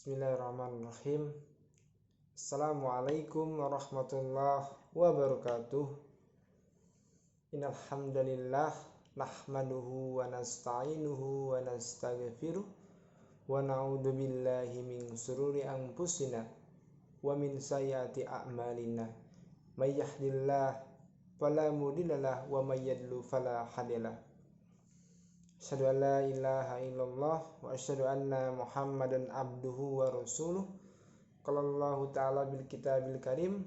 Bismillahirrahmanirrahim. Assalamualaikum warahmatullahi wabarakatuh. Innal hamdalillah nahmaduhu wa nasta'inuhu wa nastaghfiruh wa na'udzu billahi min shururi anfusina wa min sayyiati a'malina. May yahdihillahu fala mudhillalah wa may yudlil fala hadiyalah. Asyhadu an la ilaha illallah wa asyhadu anna Muhammadan abduhu wa rasuluh. Qala Allahu ta'ala bil kitabil karim.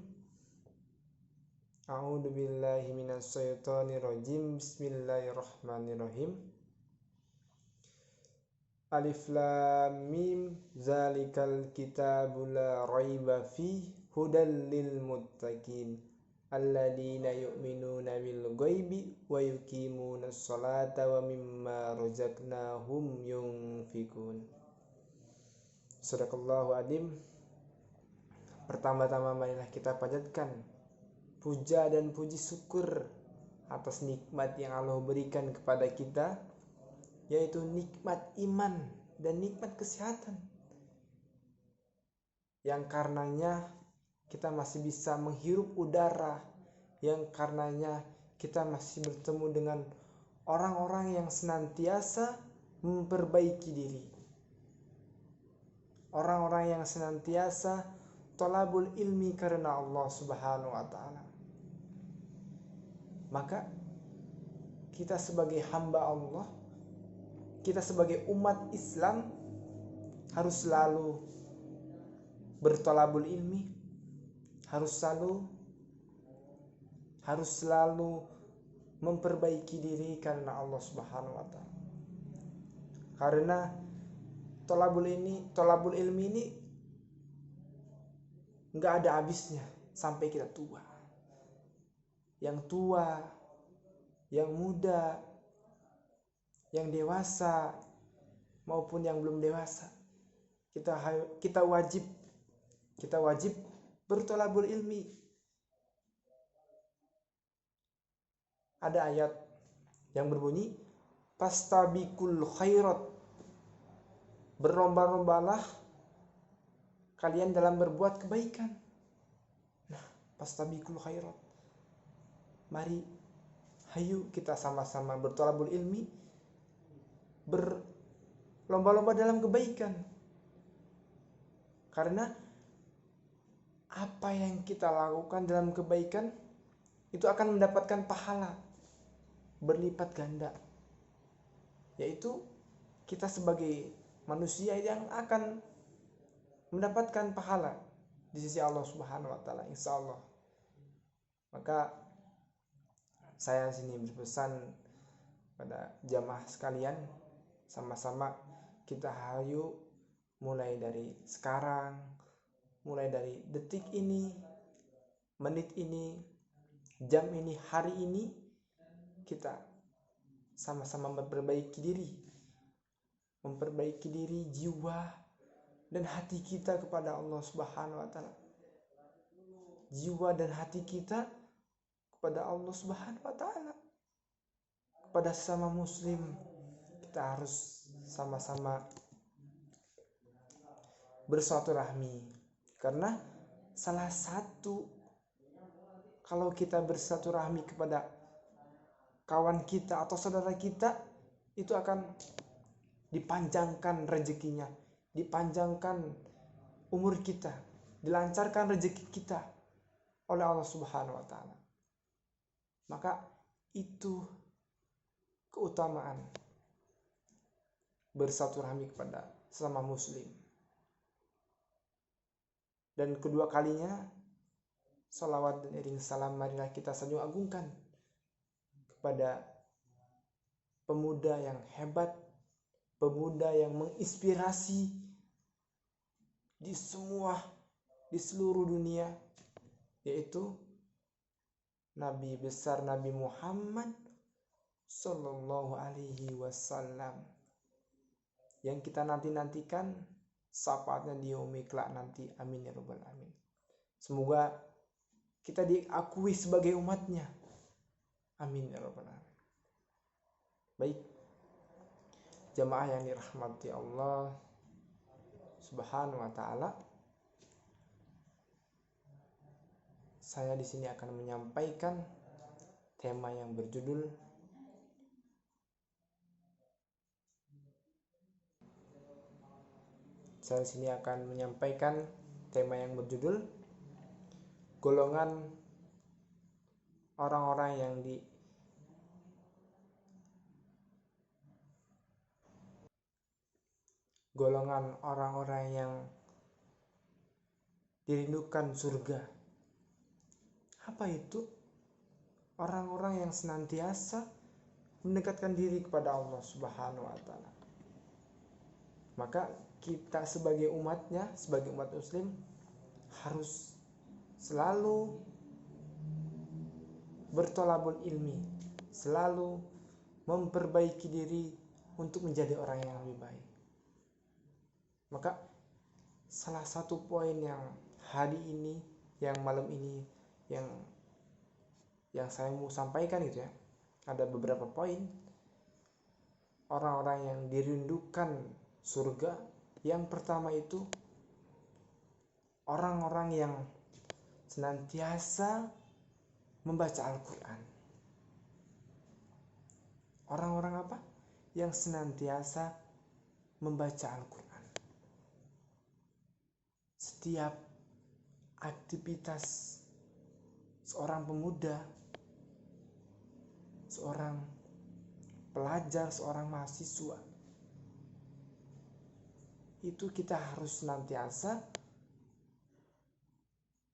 A'udzu billahi minasy syaithanir rajim. Bismillahirrahmanirrahim. Alif lam mim zalikal kitabul la raiba fihi hudal lil muttaqin alladzina yu'minuna bil ghaibi wa yuqimunas sholata wa mimma razaqnahum yunfikun. Sadaqallahu adzim. Pertama-tama marilah kita panjatkan puja dan puji syukur atas nikmat yang Allah berikan kepada kita, yaitu nikmat iman dan nikmat kesehatan, yang karenanya kita masih bisa menghirup udara, yang karenanya kita masih bertemu dengan orang-orang yang senantiasa memperbaiki diri, orang-orang yang senantiasa thalabul ilmi karena Allah Subhanahu wa ta'ala. Maka kita sebagai hamba Allah, kita sebagai umat Islam harus selalu berthalabul ilmi, harus selalu memperbaiki diri karena Allah Subhanahu wa ta'ala. Karena thalabul ilmi ini enggak ada habisnya sampai kita tua. Yang tua, yang muda, yang dewasa maupun yang belum dewasa, kita wajib berthalabul ilmi. Ada ayat yang berbunyi fastabiqul khairat, berlomba-lombalah kalian dalam berbuat kebaikan. Nah, fastabiqul khairat, mari hayu kita sama-sama berthalabul ilmi, berlomba-lomba dalam kebaikan. Karena apa yang kita lakukan dalam kebaikan itu akan mendapatkan pahala berlipat ganda, yaitu kita sebagai manusia yang akan mendapatkan pahala di sisi Allah Subhanahu wa ta'ala, insyaallah. Maka saya sini berpesan pada jamaah sekalian, sama-sama kita hayu mulai dari sekarang, mulai dari detik ini, menit ini, jam ini, hari ini, kita sama-sama memperbaiki diri, jiwa dan hati kita kepada Allah Subhanahu wa ta'ala. Jiwa dan hati kita kepada Allah Subhanahu wa ta'ala. Kepada sesama muslim, kita harus sama-sama bersilaturahmi. Karena salah satu, kalau kita bersilaturahmi kepada kawan kita atau saudara kita, itu akan dipanjangkan rezekinya, dipanjangkan umur kita, dilancarkan rezeki kita oleh Allah Subhanahu wa ta'ala. Maka itu keutamaan bersilaturahmi kepada sesama muslim. Dan kedua kalinya, salawat dan iring salam marilah kita sanjung agungkan kepada pemuda yang hebat, pemuda yang menginspirasi di seluruh dunia, yaitu Nabi besar Nabi Muhammad sallallahu alaihi wasallam, yang kita nantikan syafaatnya di yaumil kelak nanti. Amin ya rabbal alamin. Semoga kita diakui sebagai umatnya. Amin ya rabbal alamin. Baik, jamaah yang dirahmati Allah Subhanahu wa taala, saya di sini akan menyampaikan tema yang berjudul golongan orang-orang yang dirindukan surga. Apa itu? Orang-orang yang senantiasa mendekatkan diri kepada Allah Subhanahu wa taala. Maka kita sebagai umatnya, sebagai umat muslim, harus selalu bertolabul ilmi, selalu memperbaiki diri untuk menjadi orang yang lebih baik. Maka salah satu poin yang hari ini, yang malam ini, yang saya mau sampaikan itu ya, ada beberapa poin orang-orang yang dirindukan surga. Yang pertama itu orang-orang yang senantiasa membaca Al-Quran. Orang-orang apa? Yang senantiasa membaca Al-Quran. Setiap aktivitas seorang pemuda, seorang pelajar, seorang mahasiswa, itu kita harus senantiasa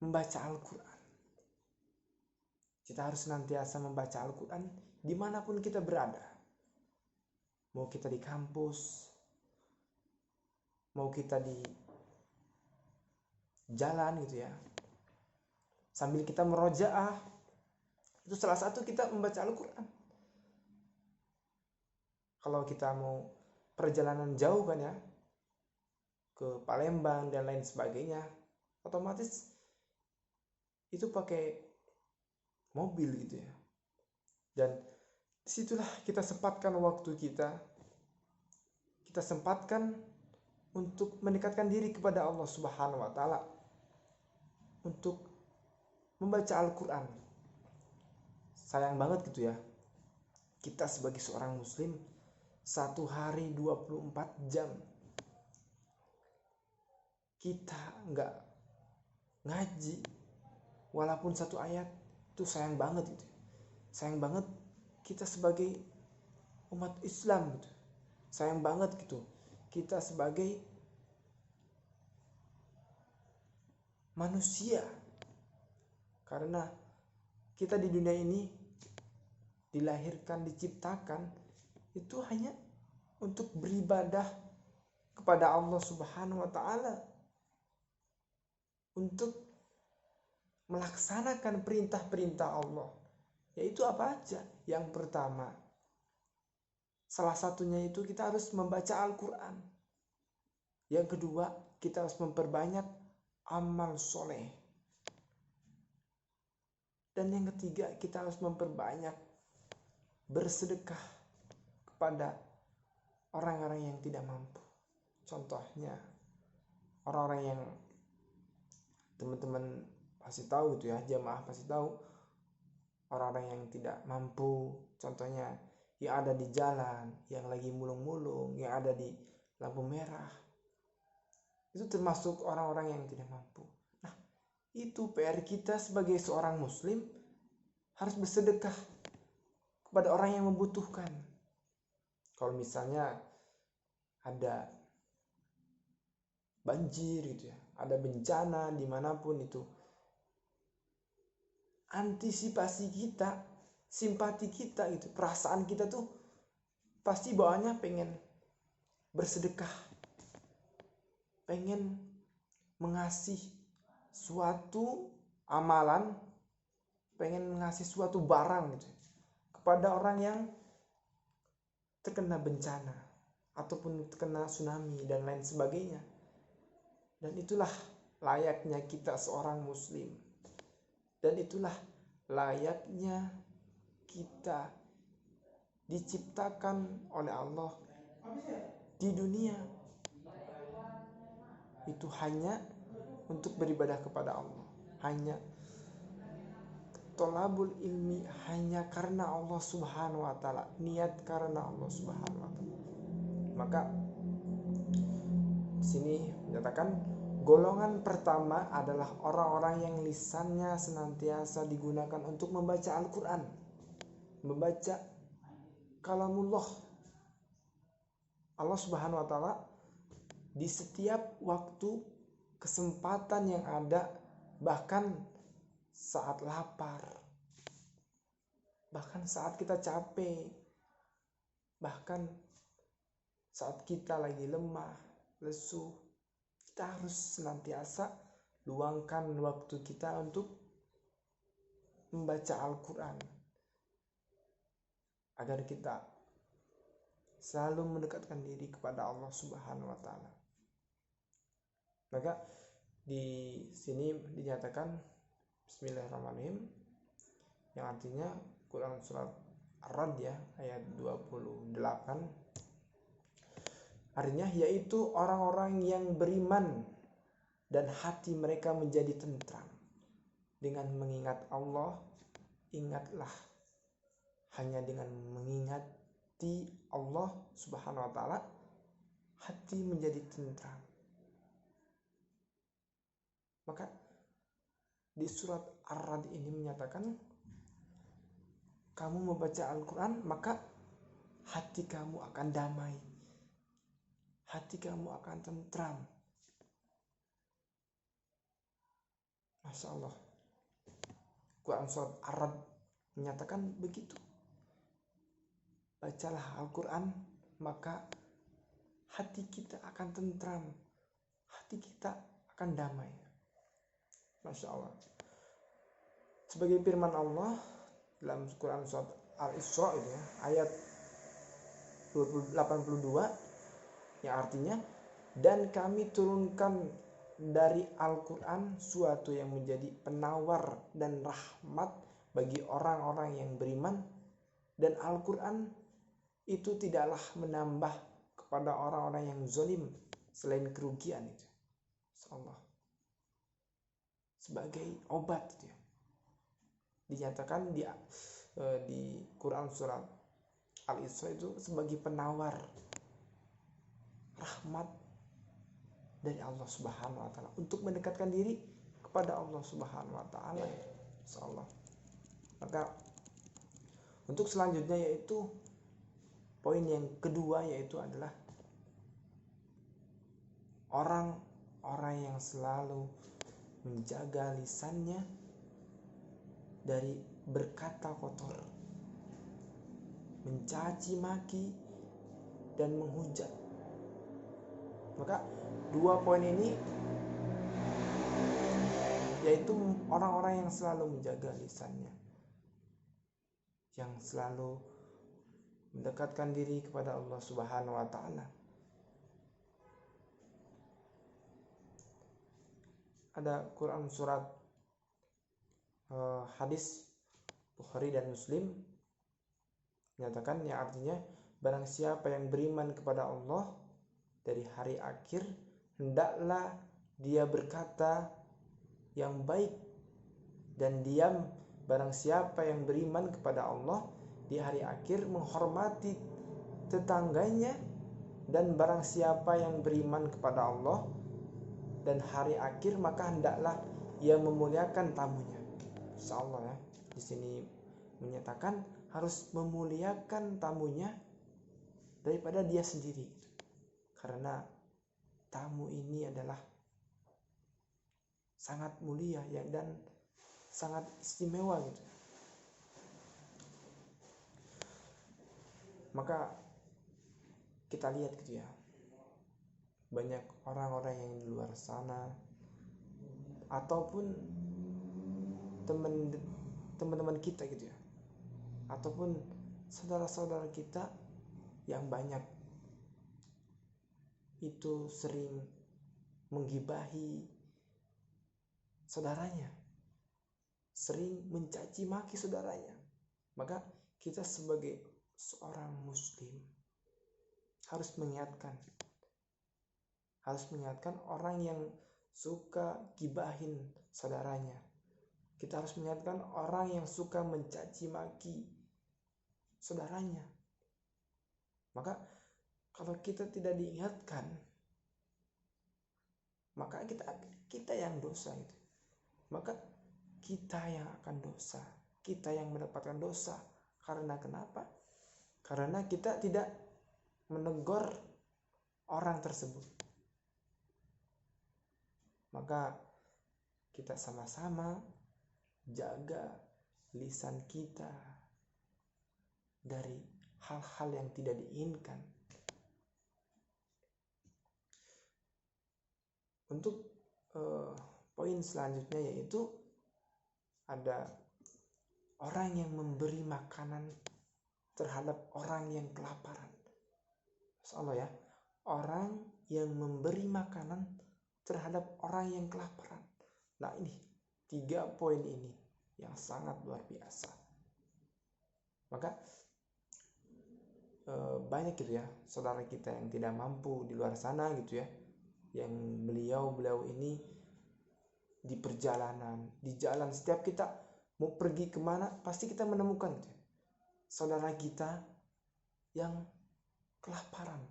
membaca Al-Quran. Kita harus senantiasa membaca Al-Quran dimanapun kita berada. Mau kita di kampus, mau kita di jalan gitu ya, sambil kita merojaah, itu salah satu kita membaca Al-Quran. Kalau kita mau perjalanan jauh kan ya, ke Palembang dan lain sebagainya, otomatis itu pakai mobil gitu ya. Dan disitulah kita sempatkan waktu kita sempatkan untuk mendekatkan diri kepada Allah Subhanahu wa taala, untuk membaca Al-Quran. Sayang banget gitu ya, kita sebagai seorang muslim satu hari 24 jam kita nggak ngaji walaupun satu ayat. Itu sayang banget gitu. Sayang banget kita sebagai umat Islam gitu. Sayang banget gitu kita sebagai manusia, karena kita di dunia ini dilahirkan, diciptakan itu hanya untuk beribadah kepada Allah Subhanahu wa taala, untuk melaksanakan perintah-perintah Allah. Yaitu apa aja? Yang pertama, salah satunya itu kita harus membaca Al-Quran. Yang kedua, kita harus memperbanyak amal soleh. Dan yang ketiga, kita harus memperbanyak bersedekah kepada orang-orang yang tidak mampu. Contohnya, orang-orang yang teman-teman pasti tahu gitu ya, jamaah pasti tahu, orang-orang yang tidak mampu, contohnya yang ada di jalan, yang lagi mulung-mulung, yang ada di lampu merah, itu termasuk orang-orang yang tidak mampu. Nah, itu PR kita sebagai seorang muslim, harus bersedekah kepada orang yang membutuhkan. Kalau misalnya ada banjir gitu ya, ada bencana dimanapun itu, antisipasi kita, simpati kita gitu, perasaan kita tuh pasti bawaannya pengen bersedekah, pengen mengasih suatu amalan, pengen mengasih suatu barang gitu kepada orang yang terkena bencana ataupun terkena tsunami dan lain sebagainya. Dan itulah layaknya kita seorang muslim. Dan itulah layaknya kita diciptakan oleh Allah di dunia. itu hanya untuk beribadah kepada Allah, hanya tolabul ilmi hanya karena Allah Subhanahu wa taala, niat karena Allah Subhanahu wa taala. Maka di sini menyatakan golongan pertama adalah orang-orang yang lisannya senantiasa digunakan untuk membaca Al-Qur'an, membaca kalamullah Allah Subhanahu wa taala di setiap waktu, kesempatan yang ada, bahkan saat lapar, bahkan saat kita capek, bahkan saat kita lagi lemah, lesu, kita harus senantiasa luangkan waktu kita untuk membaca Al-Quran agar kita selalu mendekatkan diri kepada Allah Subhanahu wa taala. Maka di sini dinyatakan Bismillahirrahmanirrahim, yang artinya Quran surat Ar-Ra'd ya, ayat 28, artinya yaitu orang-orang yang beriman dan hati mereka menjadi tentram dengan mengingat Allah. Ingatlah, hanya dengan mengingati Allah Subhanahu wa taala hati menjadi tentram. Maka di surat Ar-Ra'd ini menyatakan kamu membaca Al-Quran maka hati kamu akan damai, hati kamu akan tentram. Masya Allah, Quran surat Ar-Ra'd menyatakan begitu. Bacalah Al-Quran maka hati kita akan tentram, hati kita akan damai. Masya Allah. Sebagai firman Allah dalam Quran surat Al-Isra itu ya, ayat 82, yang artinya dan kami turunkan dari Al-Quran suatu yang menjadi penawar dan rahmat bagi orang-orang yang beriman, dan Al-Quran itu tidaklah menambah kepada orang-orang yang zalim selain kerugian itu. Allah sebagai obat itu ya. Dinyatakan di Quran surat Al-Isra itu sebagai penawar rahmat dari Allah Subhanahu wa taala untuk mendekatkan diri kepada Allah Subhanahu wa taala. Insyaallah. Maka untuk selanjutnya yaitu poin yang kedua, yaitu adalah orang-orang yang selalu menjaga lisannya dari berkata kotor, mencaci maki, dan menghujat. Maka dua poin ini yaitu orang-orang yang selalu menjaga lisannya, yang selalu mendekatkan diri kepada Allah Subhanahu wa taala. Ada Quran surat hadis Bukhari dan Muslim menyatakan, yang artinya barang siapa yang beriman kepada Allah dari hari akhir, hendaklah dia berkata yang baik dan diam. Barang siapa yang beriman kepada Allah di hari akhir, menghormati tetangganya, dan barang siapa yang beriman kepada Allah dan hari akhir, maka hendaklah ia memuliakan tamunya. Insyaallah ya, di sini menyatakan harus memuliakan tamunya daripada dia sendiri, karena tamu ini adalah sangat mulia ya, dan sangat istimewa gitu. Maka kita lihat gitu ya, banyak orang-orang yang di luar sana ataupun teman-teman kita gitu ya, ataupun saudara-saudara kita yang banyak itu sering menggibahi saudaranya, sering mencaci maki saudaranya. Maka kita sebagai seorang muslim harus mengingatkan, harus mengingatkan orang yang suka gibahin saudaranya. Kita harus mengingatkan orang yang suka mencaci maki saudaranya. Maka kalau kita tidak diingatkan, maka kita yang dosa itu. Maka kita yang akan dosa, kita yang mendapatkan dosa. Karena kenapa? Karena kita tidak menegur orang tersebut. Maka kita sama-sama jaga lisan kita dari hal-hal yang tidak diinginkan. Untuk poin selanjutnya yaitu ada orang yang memberi makanan terhadap orang yang kelaparan. Masya ya, orang yang memberi makanan terhadap orang yang kelaparan. Nah ini 3 poin ini yang sangat luar biasa. Maka banyak gitu ya saudara kita yang tidak mampu di luar sana gitu ya, yang beliau ini di perjalanan, di jalan, setiap kita mau pergi kemana pasti kita menemukan gitu ya, saudara kita yang kelaparan.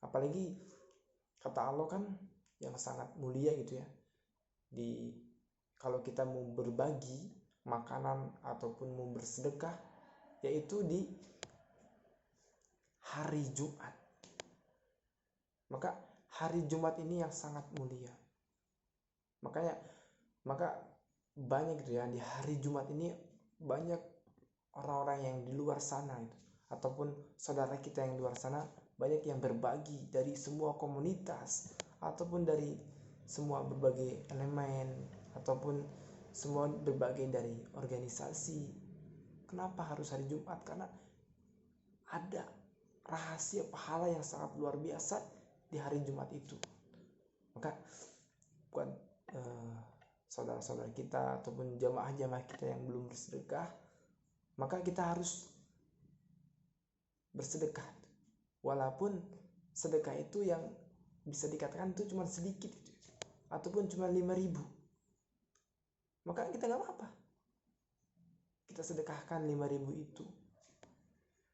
Apalagi kata Allah kan yang sangat mulia gitu ya, kalau kita mau berbagi makanan ataupun mau bersedekah, yaitu di hari Jumat. Maka hari Jumat ini yang sangat mulia. Maka banyak gitu ya, di hari Jumat ini banyak orang-orang yang di luar sana itu, ataupun saudara kita yang di luar sana, banyak yang berbagi dari semua komunitas ataupun dari semua berbagai elemen ataupun semua berbagai dari organisasi. Kenapa harus hari Jumat? Karena ada rahasia pahala yang sangat luar biasa di hari Jumat itu. Maka buat saudara-saudara kita ataupun jamaah-jamaah kita yang belum bersedekah, maka kita harus bersedekah. Walaupun sedekah itu yang bisa dikatakan itu cuma sedikit gitu, ataupun cuma 5.000, maka kita gak apa-apa. Kita sedekahkan 5.000 itu,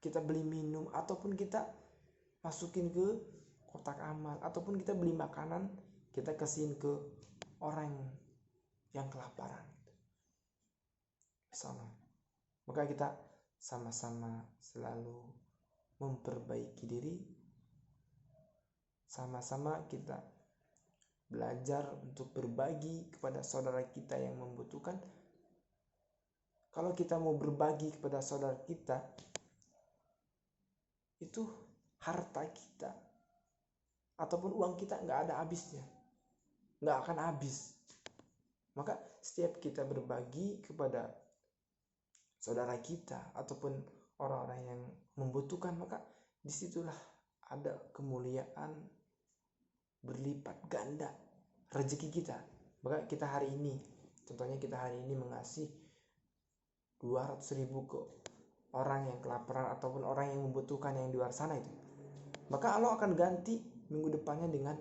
kita beli minum ataupun kita masukin ke kotak amal, ataupun kita beli makanan kita kasihin ke orang yang kelaparan. Sama. Maka kita sama-sama selalu memperbaiki diri, sama-sama kita belajar untuk berbagi kepada saudara kita yang membutuhkan. Kalau kita mau berbagi kepada saudara kita, itu harta kita ataupun uang kita gak ada habisnya, gak akan habis. Maka setiap kita berbagi kepada saudara kita ataupun orang-orang yang membutuhkan, maka disitulah ada kemuliaan berlipat ganda rezeki kita. Maka kita hari ini, contohnya kita hari ini mengasih 200.000 ke orang yang kelaparan ataupun orang yang membutuhkan yang di luar sana itu, maka Allah akan ganti minggu depannya dengan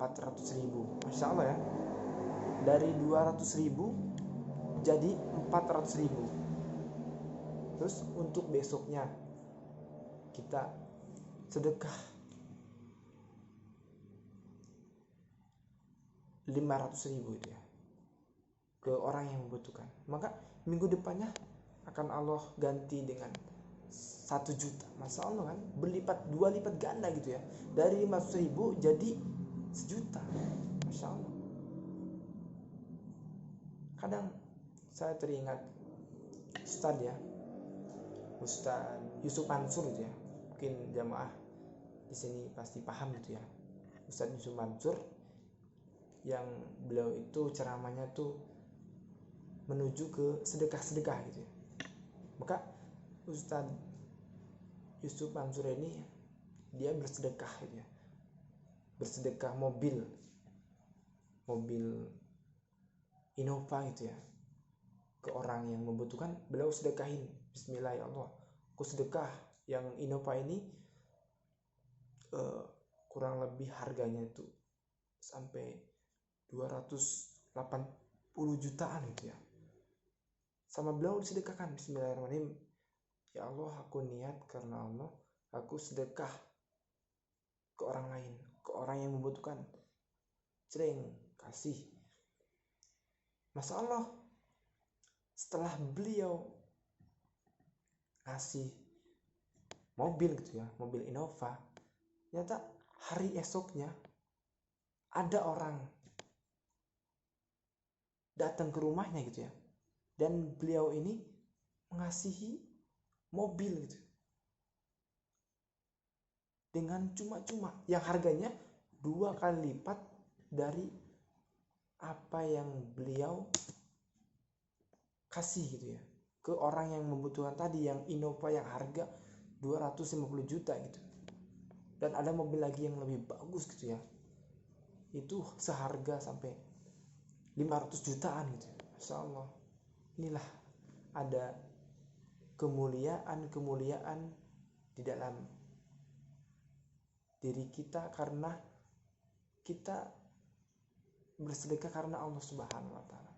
400.000. Masya Allah ya, dari 200.000 jadi 400.000. Terus untuk besoknya kita sedekah 500.000 itu ya ke orang yang membutuhkan, maka minggu depannya akan Allah ganti dengan 1 juta. Masya Allah kan, berlipat 2 lipat ganda gitu ya, dari 500.000 jadi 1 juta. Masya Allah. Kadang saya teringat Ustadz Yusuf Mansur itu ya, mungkin jamaah di sini pasti paham itu ya, Ustadz Yusuf Mansur, yang beliau itu ceramahnya tuh menuju ke sedekah-sedekah gitu ya. Maka Ustadz Yusuf Mansur ini dia bersedekah gitu ya, bersedekah mobil Innova gitu ya ke orang yang membutuhkan. Beliau sedekahin, bismillah ya Allah, aku sedekah yang Innova ini kurang lebih harganya itu sampai 280 jutaan gitu ya. Sama beliau disedekahkan, bismillahirrahmanirrahim. Ya Allah, aku niat karena Allah, aku sedekah ke orang lain, ke orang yang membutuhkan. Sering kasih. Masya Allah, setelah beliau ngasih mobil gitu ya, mobil Innova, ternyata hari esoknya ada orang datang ke rumahnya gitu ya, dan beliau ini mengasihi mobil gitu dengan cuma-cuma yang harganya 2 kali lipat dari apa yang beliau kasih gitu ya ke orang yang membutuhkan tadi, yang Innova yang harga 250 juta gitu. Dan ada mobil lagi yang lebih bagus gitu ya, itu seharga sampai 500 jutaan gitu. Masya Allah, inilah ada kemuliaan di dalam diri kita karena kita bersedekah karena Allah Subhanahu wa Ta'ala.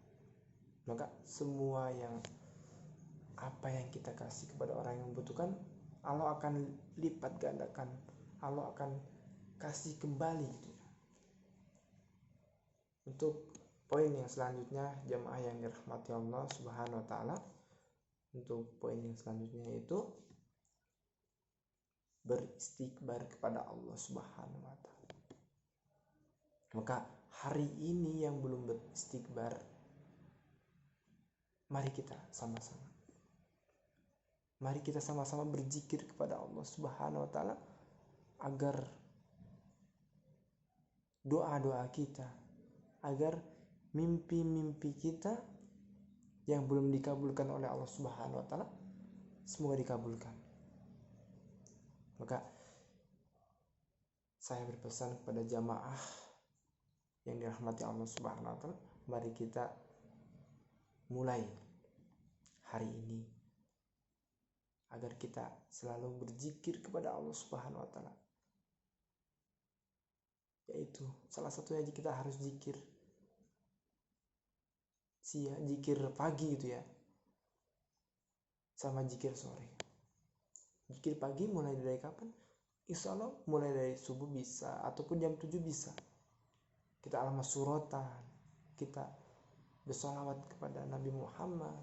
Maka semua yang apa yang kita kasih kepada orang yang membutuhkan, Allah akan lipat gandakan, Allah akan kasih kembali gitu ya. Untuk poin yang selanjutnya, jamaah yang dirahmati Allah Subhanahu wa Ta'ala, untuk poin yang selanjutnya yaitu beristighfar kepada Allah Subhanahu wa Ta'ala. Maka hari ini yang belum beristighfar, mari kita sama-sama. Mari kita sama-sama berzikir kepada Allah Subhanahu wa Ta'ala agar doa-doa kita, agar mimpi-mimpi kita yang belum dikabulkan oleh Allah Subhanahu wa Ta'ala semoga dikabulkan. Maka saya berpesan kepada jamaah yang dirahmati Allah Subhanahu wa Ta'ala, mari kita mulai hari ini agar kita selalu berzikir kepada Allah Subhanahu wa Ta'ala. Yaitu salah satunya kita harus zikir zikir pagi gitu ya, sama zikir sore. Zikir pagi mulai dari kapan? Insya Allah mulai dari subuh bisa, ataupun jam 7 bisa. Kita alamat suratan, kita bersolawat kepada Nabi Muhammad,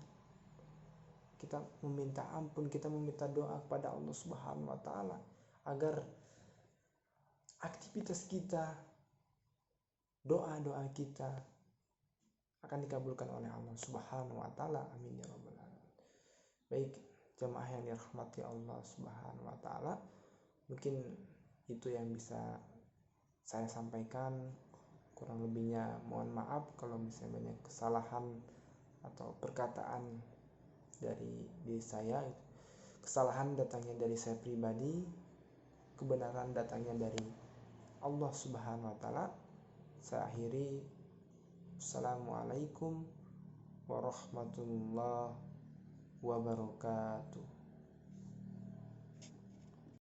kita meminta ampun, kita meminta doa kepada Allah Subhanahu wa Ta'ala agar aktivitas kita, doa-doa kita akan dikabulkan oleh Allah Subhanahu wa Ta'ala. Amin ya rabbal alamin. Baik jemaah yang dirahmati Allah Subhanahu wa Ta'ala, mungkin itu yang bisa saya sampaikan. Kurang lebihnya mohon maaf kalau misalnya banyak kesalahan atau perkataan dari diri saya. Kesalahan datangnya dari saya pribadi, kebenaran datangnya dari Allah Subhanahu wa Ta'ala. Saya akhiri. Assalamualaikum warahmatullahi wabarakatuh.